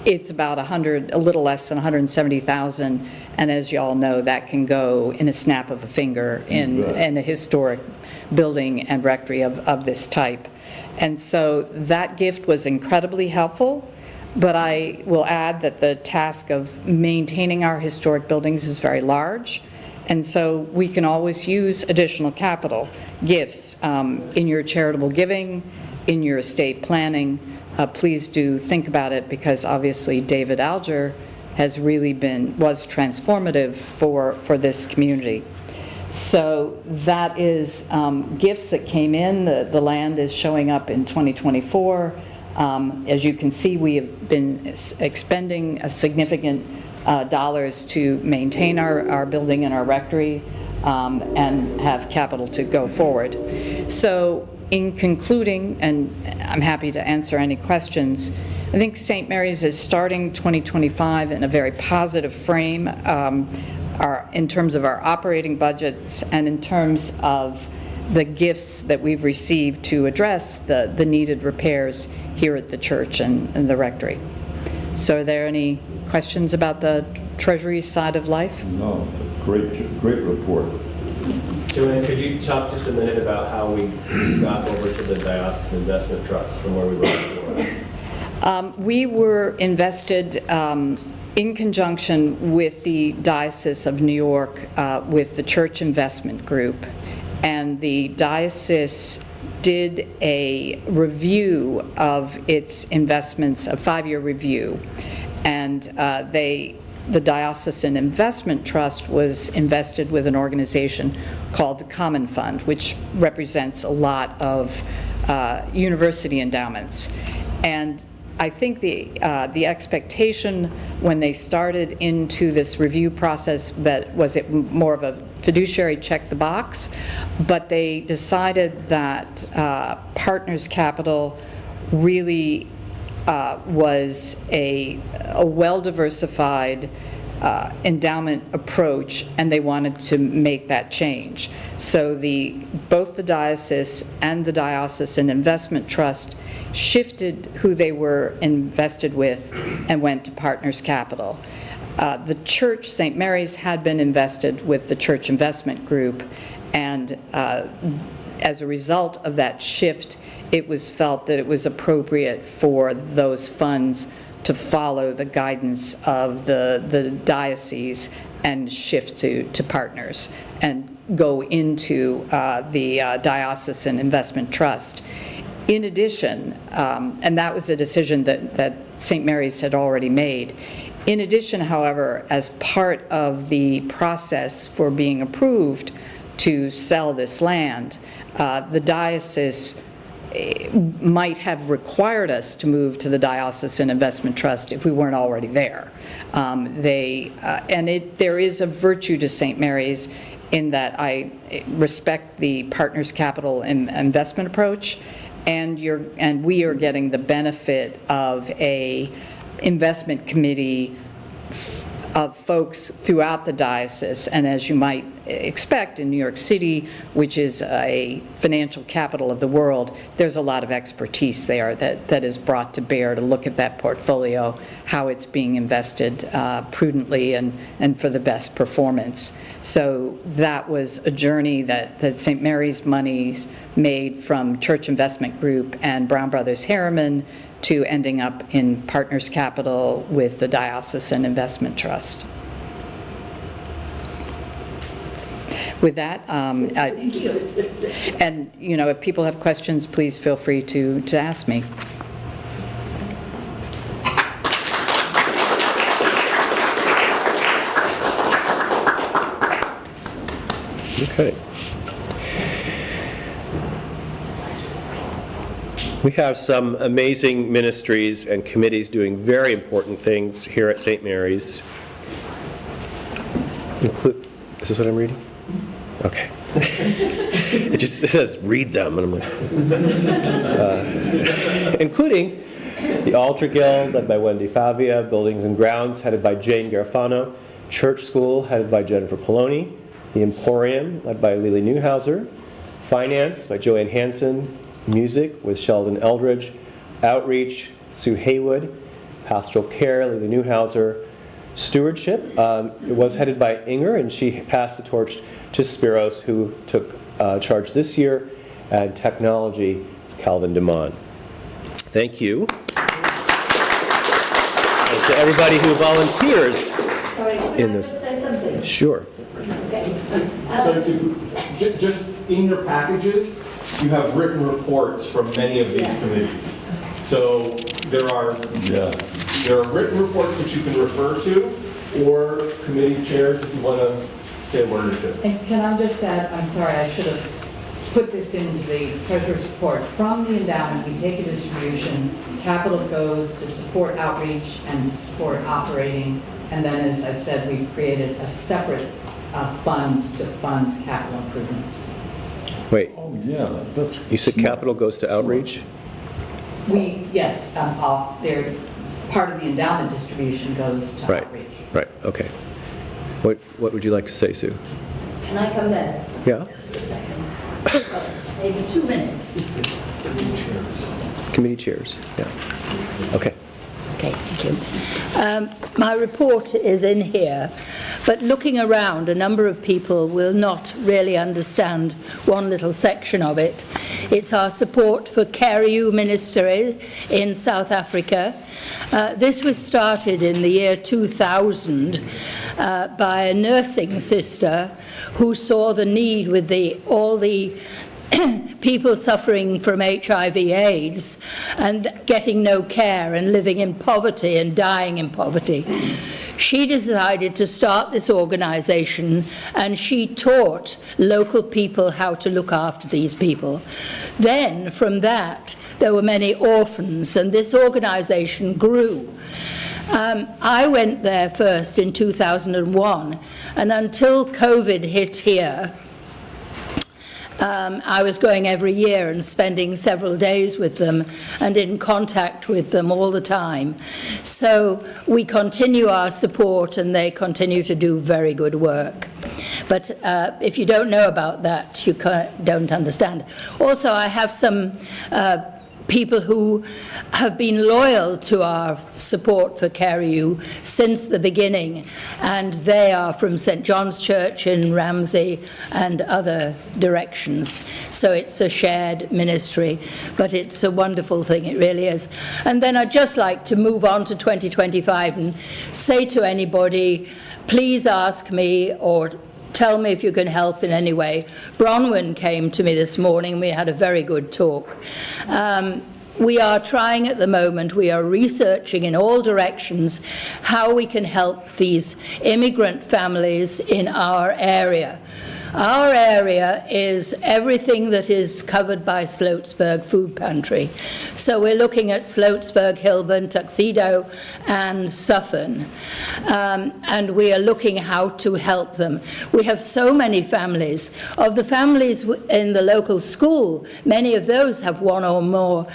It's about a little less than 170,000, and as you all know, that can go in a snap of a finger in a historic building and rectory of this type. And so that gift was incredibly helpful, but I will add that the task of maintaining our historic buildings is very large, and so we can always use additional capital gifts in your charitable giving, in your estate planning. Please do think about it, because obviously David Alger has really was transformative for this community. So that is gifts that came in. The land is showing up in 2024. As you can see, we have been expending a significant dollars to maintain our building and our rectory and have capital to go forward. So in concluding, and I'm happy to answer any questions, I think St. Mary's is starting 2025 in a very positive frame. Our in terms of our operating budgets and in terms of the gifts that we've received to address the needed repairs here at the church and the rectory. So are there any questions about the Treasury side of life? No, great report. Joanne, could you talk just a minute about how we got over to the Diocesan Investment Trust from where we were before? We were invested in conjunction with the Diocese of New York with the Church Investment Group, and the diocese did a review of its investments, a 5-year review, and the Diocesan Investment Trust was invested with an organization called the Common Fund, which represents a lot of university endowments. And I think the expectation when they started into this review process that was it more of a fiduciary check the box, but they decided that Partners Capital really was a well-diversified endowment approach, and they wanted to make that change. So both the diocese and the Diocesan Investment Trust shifted who they were invested with and went to Partners Capital. The church, St. Mary's, had been invested with the Church Investment Group, and as a result of that shift, it was felt that it was appropriate for those funds to follow the guidance of the diocese and shift to partners and go into the Diocesan Investment Trust. In addition, and that was a decision that St. Mary's had already made. In addition, however, as part of the process for being approved to sell this land, the diocese might have required us to move to the Diocesan Investment Trust if we weren't already there. There is a virtue to St. Mary's in that I respect the Partners Capital investment approach, and we are getting the benefit of a investment committee of folks throughout the diocese, and as you might expect in New York City, which is a financial capital of the world, there's a lot of expertise there that is brought to bear to look at that portfolio, how it's being invested prudently and for the best performance. So that was a journey that St. Mary's monies made from Church Investment Group and Brown Brothers Harriman to ending up in Partners Capital with the Diocesan Investment Trust. With that, and if people have questions, please feel free to ask me. Okay. We have some amazing ministries and committees doing very important things here at St. Mary's. Is this what I'm reading? Okay. It says read them, and I'm like, including the Altar Guild, led by Wendy Favia, Buildings and Grounds, headed by Jane Garofano, Church School, headed by Jennifer Poloni, the Emporium, led by Lily Newhouser, Finance by Joanne Hansen, Music with Sheldon Eldridge, Outreach, Sue Haywood, Pastoral Care, Lily Newhouser, Stewardship, it was headed by Inger, and she passed the torch to Spiros, who took charge this year, and Technology is Calvin DeMond. Thank you. And to everybody who volunteers Sorry, in can I this. just say something? Sure. Okay. So just in your packages, you have written reports from many of these Yes. committees. So there are written reports that you can refer to, or committee chairs if you want to say a word or two. And can I just add, I'm sorry, I should have put this into the treasurer's report. From the endowment, we take a distribution, capital goes to support outreach and to support operating, and then, as I said, we've created a separate fund to fund capital improvements. Wait, Oh, yeah, that's, you said capital goes to outreach? Yes, part of the endowment distribution goes to Right, outreach. right, okay. What would you like to say, Sue? Can I come there? Yeah? Just for a second. Maybe 2 minutes. Committee chairs, yeah. Okay. Okay, thank you. My report is in here, but looking around, a number of people will not really understand one little section of it. It's our support for Kariu Ministry in South Africa. This was started in the year 2000 by a nursing sister who saw the need with all the people suffering from HIV/AIDS and getting no care and living in poverty and dying in poverty. She decided to start this organization, and she taught local people how to look after these people. Then, from that, there were many orphans, and this organization grew. I went there first in 2001, and until COVID hit here, I was going every year and spending several days with them and in contact with them all the time. So we continue our support, and they continue to do very good work. But if you don't know about that, you don't understand. Also, I have some people who have been loyal to our support for Kariu since the beginning, and they are from St. John's Church in Ramsey and other directions. So it's a shared ministry, but it's a wonderful thing, it really is. And then I'd just like to move on to 2025 and say to anybody, please ask me or tell me if you can help in any way. Bronwyn came to me this morning, and we had a very good talk. We are trying at the moment, we are researching in all directions how we can help these immigrant families in our area. Our area is everything that is covered by Sloatsburg Food Pantry. So we're looking at Sloatsburg, Hilburn, Tuxedo, and Suffern. And we are looking how to help them. We have so many families. Of the families in the local school, many of those have one or more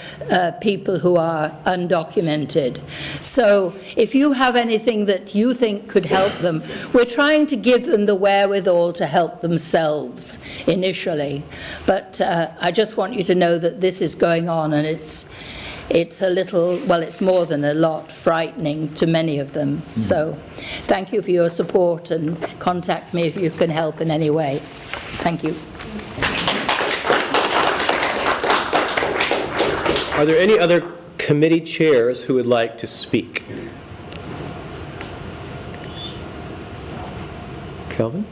people who are undocumented. So if you have anything that you think could help them, we're trying to give them the wherewithal to help themselves initially. But I just want you to know that this is going on, and it's a little, well, it's more than a lot, frightening to many of them. So thank you for your support, and contact me if you can help in any way. Thank you. Are there any other committee chairs who would like to speak? Kelvin?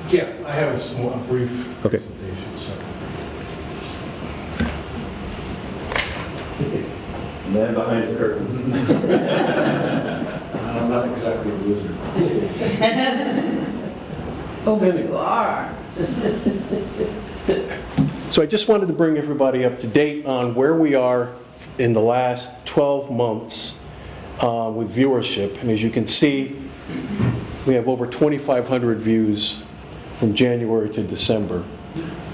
Yeah, I have a brief Okay. presentation. Man behind the curtain. I'm not exactly a wizard. Oh, but you are. So I just wanted to bring everybody up to date on where we are in the last 12 months with viewership. And as you can see, we have over 2,500 views from January to December.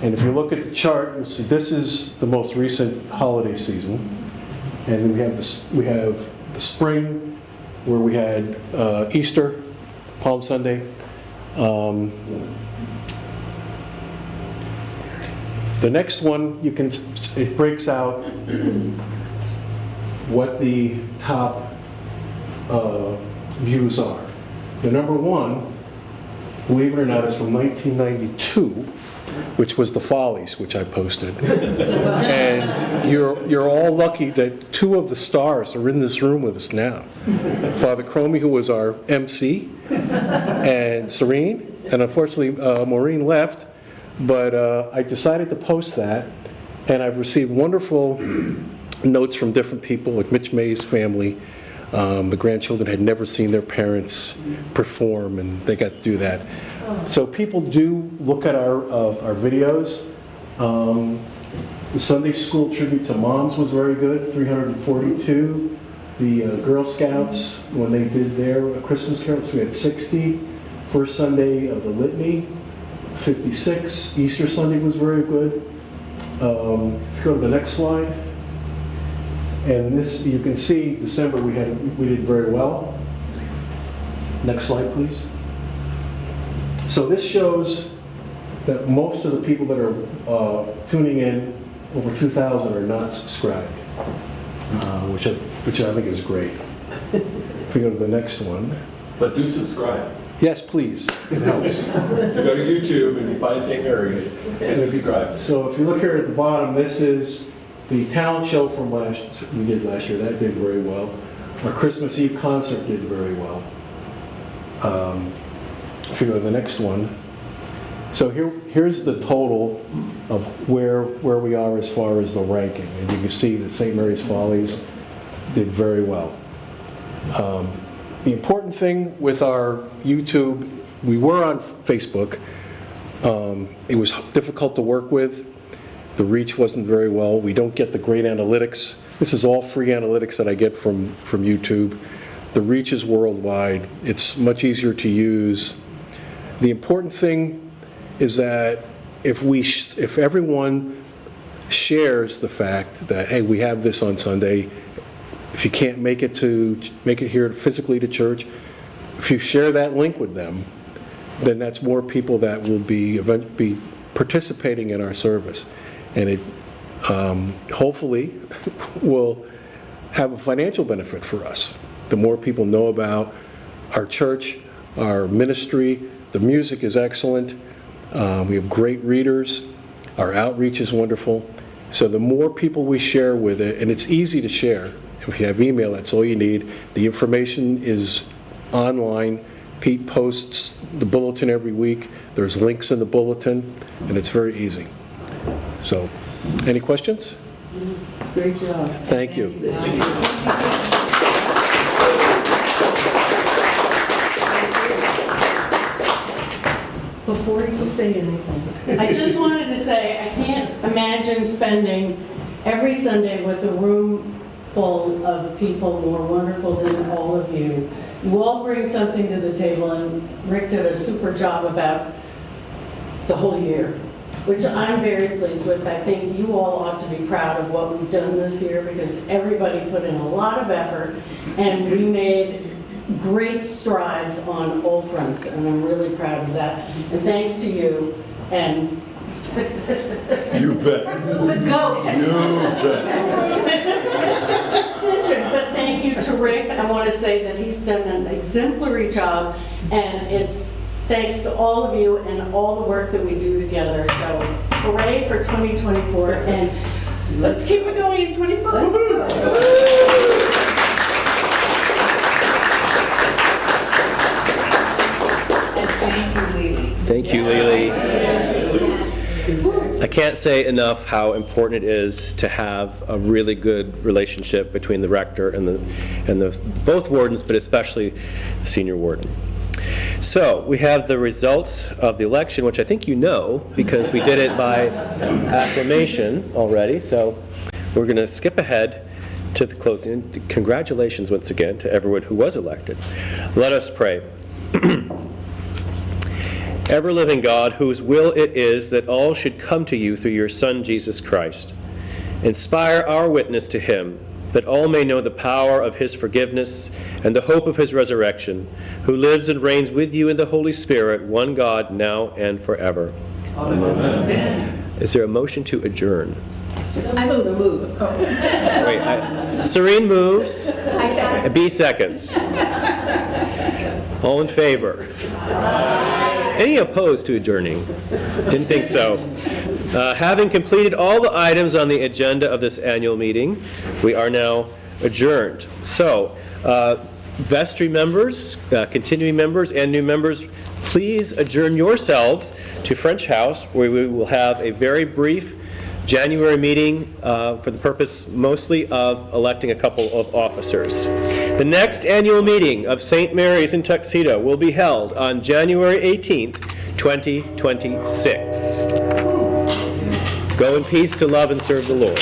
And if you look at the chart, you'll see this is the most recent holiday season. And then we have the spring, where we had Easter, Palm Sunday. The next one, it breaks out what the top views are. The number one, believe it or not, is from 1992, which was The Follies, which I posted. And you're all lucky that two of the stars are in this room with us now. Father Cromie, who was our MC, and Serene, and unfortunately Maureen left, but I decided to post that, and I've received wonderful notes from different people, like Mitch May's family. The grandchildren had never seen their parents perform, and they got to do that. So people do look at our videos. The Sunday School Tribute to Moms was very good, 342. The Girl Scouts, when they did their Christmas carols, we had 60. First Sunday of the Litany, 56. Easter Sunday was very good. If you go to the next slide. And this, you can see December we did very well. Next slide, please. So this shows that most of the people that are tuning in, over 2,000, are not subscribed, which I think is great. If we go to the next one. But do subscribe. Yes, please. It helps. You go to YouTube and you find St. Mary's and subscribe. So if you look here at the bottom, this is the talent show from we did last year. That did very well. Our Christmas Eve concert did very well. If you go to the next one. So here's the total of where we are as far as the ranking. And you can see that St. Mary's Follies did very well. The important thing with our YouTube, we were on Facebook. It was difficult to work with. The reach wasn't very well. We don't get the great analytics. This is all free analytics that I get from YouTube. The reach is worldwide. It's much easier to use. The important thing is that if everyone shares the fact that, hey, we have this on Sunday, if you can't make it here physically to church, if you share that link with them, then that's more people that will be participating in our service. And it hopefully will have a financial benefit for us. The more people know about our church, our ministry, the music is excellent. We have great readers. Our outreach is wonderful. So the more people we share with it, and it's easy to share. If you have email, that's all you need. The information is online. Pete posts the bulletin every week. There's links in the bulletin, and it's very easy. So, any questions? Great job. Thank you. Before you say anything, I just wanted to say, I can't imagine spending every Sunday with a room full of people more wonderful than all of you. You all bring something to the table, and Rick did a super job about the whole year, which I'm very pleased with. I think you all ought to be proud of what we've done this year, because everybody put in a lot of effort, and we made great strides on all fronts, and I'm really proud of that. And thanks to you, and You bet. the GOAT. Mr. Precision, but thank you to Rick. I want to say that he's done an exemplary job, and it's thanks to all of you and all the work that we do together. So hooray for 2024, and let's keep it going in 25. Thank you, Lily. I can't say enough how important it is to have a really good relationship between the rector and both wardens, but especially the senior warden. So we have the results of the election, which I think you know because we did it by acclamation already. So we're going to skip ahead to the closing. Congratulations once again to everyone who was elected. Let us pray. Ever-living God, whose will it is that all should come to you through your Son, Jesus Christ, inspire our witness to him, that all may know the power of his forgiveness and the hope of his resurrection, who lives and reigns with you in the Holy Spirit, one God, now and forever. Amen. Is there a motion to adjourn? I move the move. Wait, Serene moves. B seconds. All in favor? Any opposed to adjourning? Didn't think so. Having completed all the items on the agenda of this annual meeting, we are now adjourned. So, vestry members, continuing members, and new members, please adjourn yourselves to French House, where we will have a very brief January meeting for the purpose mostly of electing a couple of officers. The next annual meeting of St. Mary's in Tuxedo will be held on January 18th, 2026. Go in peace to love and serve the Lord.